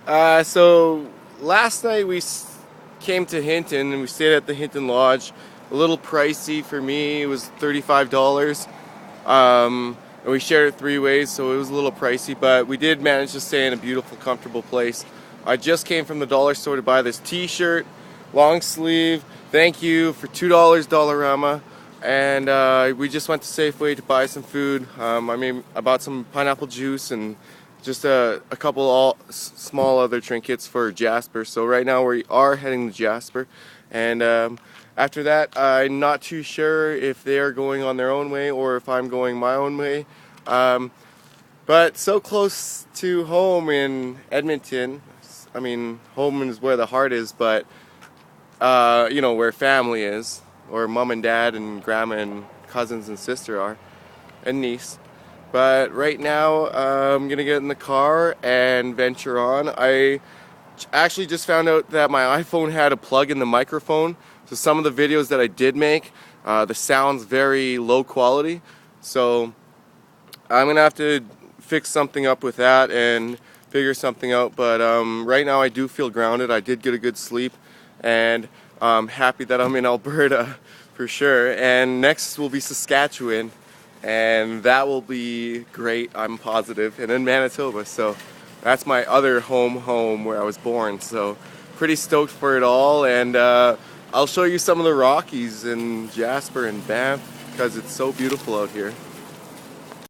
So last night came to Hinton and we stayed at the Hinton Lodge. A little pricey for me. It was $35. And we shared it 3 ways, so it was a little pricey, but we did manage to stay in a beautiful, comfortable place. I just came from the dollar store to buy this t-shirt, long sleeve. Thank you for $2, Dollarama. And we just went to Safeway to buy some food. I bought some pineapple juice and just a couple small other trinkets for Jasper. So right now we are heading to Jasper, and after that I'm not too sure if they are going on their own way or if I'm going my own way. But so close to home in Edmonton. I mean, home is where the heart is, but you know, where family is, or mom and dad and grandma and cousins and sister are, and niece. But right now, I'm gonna get in the car and venture on. I actually just found out that my iPhone had a plug in the microphone, so some of the videos that I did make, the sound's very low quality. So I'm gonna have to fix something up with that and figure something out. But right now I do feel grounded. I did get a good sleep, and I'm happy that I'm in Alberta for sure. And next will be Saskatchewan, and that will be great, I'm positive, and then Manitoba. So that's my other home where I was born. So pretty stoked for it all, and I'll show you some of the Rockies in Jasper and Banff because it's so beautiful out here.